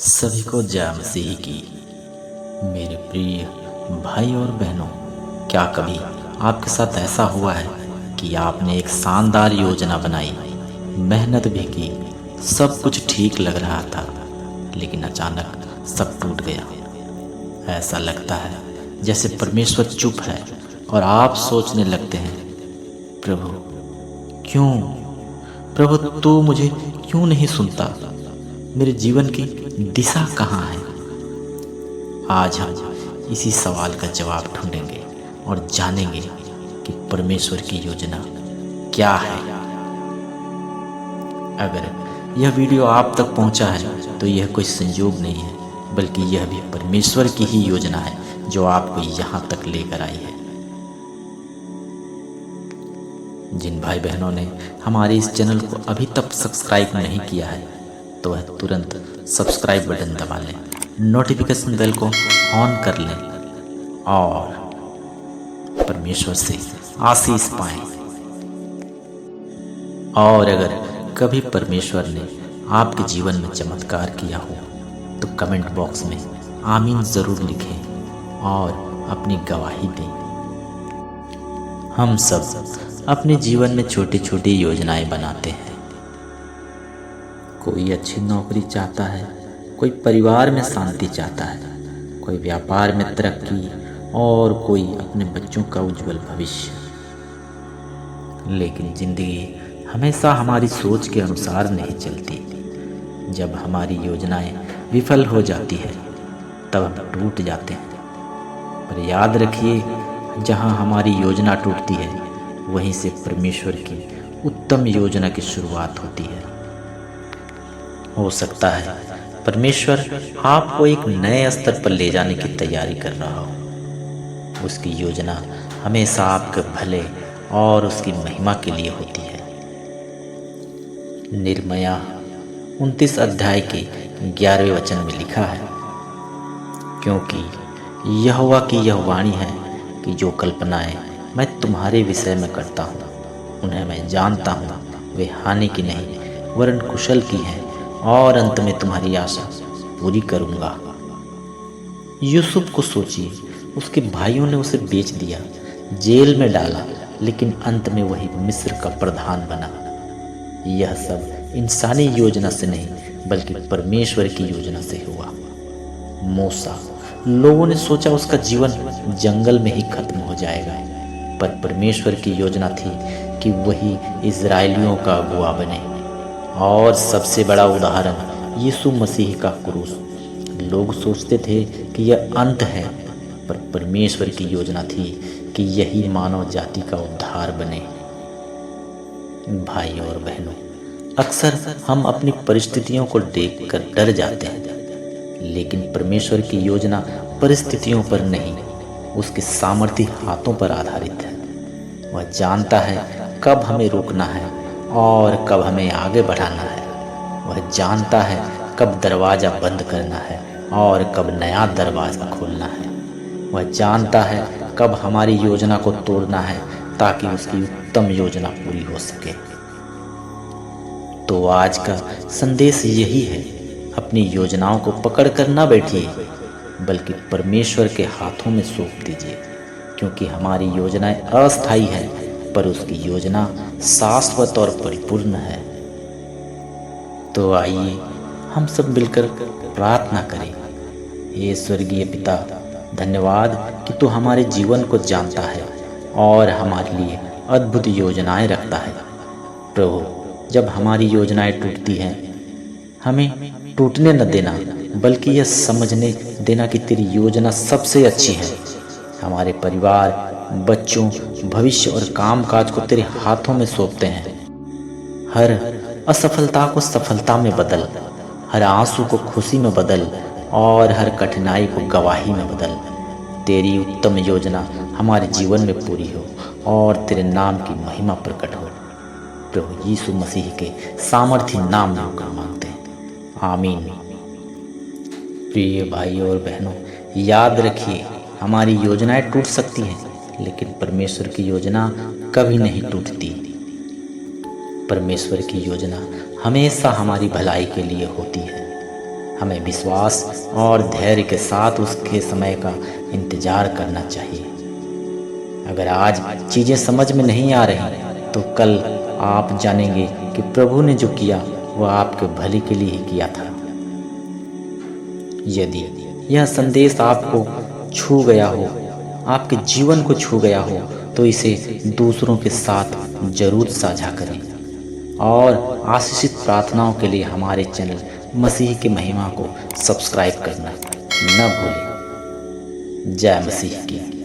सभी को जय मसीह की। मेरे प्रिय भाई और बहनों, क्या कभी आपके साथ ऐसा हुआ है कि आपने एक शानदार योजना बनाई, मेहनत भी की, सब कुछ ठीक लग रहा था, लेकिन अचानक सब टूट गया। ऐसा लगता है जैसे परमेश्वर चुप है और आप सोचने लगते हैं, प्रभु क्यों? प्रभु तू मुझे क्यों नहीं सुनता? मेरे जीवन की दिशा कहाँ है? आज हम इसी सवाल का जवाब ढूंढेंगे और जानेंगे कि परमेश्वर की योजना क्या है। अगर यह वीडियो आप तक पहुंचा है तो यह कोई संयोग नहीं है, बल्कि यह भी परमेश्वर की ही योजना है जो आपको यहाँ तक लेकर आई है। जिन भाई बहनों ने हमारे इस चैनल को अभी तक सब्सक्राइब नहीं किया है तो वह तुरंत सब्सक्राइब बटन दबा लें, नोटिफिकेशन बेल को ऑन कर लें और परमेश्वर से आशीष पाएं। और अगर कभी परमेश्वर ने आपके जीवन में चमत्कार किया हो तो कमेंट बॉक्स में आमीन ज़रूर लिखें और अपनी गवाही दें। हम सब अपने जीवन में छोटी छोटी योजनाएं बनाते हैं। कोई अच्छी नौकरी चाहता है, कोई परिवार में शांति चाहता है, कोई व्यापार में तरक्की और कोई अपने बच्चों का उज्जवल भविष्य। लेकिन जिंदगी हमेशा हमारी सोच के अनुसार नहीं चलती। जब हमारी योजनाएं विफल हो जाती है तब हम टूट जाते हैं। पर याद रखिए, जहां हमारी योजना टूटती है वहीं से परमेश्वर की उत्तम योजना की शुरुआत होती है। हो सकता है परमेश्वर आपको एक नए स्तर पर ले जाने की तैयारी कर रहा हो। उसकी योजना हमेशा आपके भले और उसकी महिमा के लिए होती है। निर्मया 29 अध्याय के 11वें वचन में लिखा है, क्योंकि यहोवा की यह वाणी है कि जो कल्पनाएं मैं तुम्हारे विषय में करता हूँ उन्हें मैं जानता हूँ, वे हानि की नहीं वरन कुशल की हैं, और अंत में तुम्हारी आशा पूरी करूँगा। यूसुफ को सोचिए, उसके भाइयों ने उसे बेच दिया, जेल में डाला, लेकिन अंत में वही मिस्र का प्रधान बना। यह सब इंसानी योजना से नहीं बल्कि परमेश्वर की योजना से हुआ। मूसा, लोगों ने सोचा उसका जीवन जंगल में ही खत्म हो जाएगा, पर परमेश्वर की योजना थी कि वही इजरायलियों का अगुआ बने। और सबसे बड़ा उदाहरण यीशु मसीह का क्रूस। लोग सोचते थे कि यह अंत है, पर परमेश्वर की योजना थी कि यही मानव जाति का उद्धार बने। भाई और बहनों, अक्सर हम अपनी परिस्थितियों को देखकर डर जाते हैं, लेकिन परमेश्वर की योजना परिस्थितियों पर नहीं, उसके सामर्थी हाथों पर आधारित है। वह जानता है कब हमें रोकना है और कब हमें आगे बढ़ाना है। वह जानता है कब दरवाज़ा बंद करना है और कब नया दरवाज़ा खोलना है। वह जानता है कब हमारी योजना को तोड़ना है ताकि उसकी उत्तम योजना पूरी हो सके। तो आज का संदेश यही है, अपनी योजनाओं को पकड़ कर ना बैठिए, बल्कि परमेश्वर के हाथों में सौंप दीजिए, क्योंकि हमारी योजनाएं अस्थायी है पर उसकी योजना शाश्वत और परिपूर्ण है। तो आइए हम सब मिलकर प्रार्थना करें। हे स्वर्गीय पिता, धन्यवाद कि तू हमारे जीवन को जानता है और हमारे लिए अद्भुत योजनाएं रखता है। प्रभु, जब हमारी योजनाएं टूटती हैं, हमें टूटने न देना, बल्कि यह समझने देना कि तेरी योजना सबसे अच्छी है। हमारे परिवार, बच्चों, भविष्य और कामकाज को तेरे हाथों में सौंपते हैं। हर असफलता को सफलता में बदल, हर आंसू को खुशी में बदल और हर कठिनाई को गवाही में बदल। तेरी उत्तम योजना हमारे जीवन में पूरी हो और तेरे नाम की महिमा प्रकट हो। प्रभु यीशु मसीह के सामर्थी नाम में होकर मांगते हैं, आमीन। प्रिय भाई और बहनों, याद रखिए, हमारी योजनाएं टूट सकती हैं, लेकिन परमेश्वर की योजना कभी नहीं टूटती। परमेश्वर की योजना हमेशा हमारी भलाई के लिए होती है। हमें विश्वास और धैर्य के साथ उसके समय का इंतजार करना चाहिए। अगर आज चीज़ें समझ में नहीं आ रही तो कल आप जानेंगे कि प्रभु ने जो किया वह आपके भले के लिए ही किया था। यदि यह संदेश आपको छू गया हो, आपके जीवन को छू गया हो, तो इसे दूसरों के साथ जरूर साझा करें और आशीषित प्रार्थनाओं के लिए हमारे चैनल मसीह की महिमा को सब्सक्राइब करना न भूलें। जय मसीह की।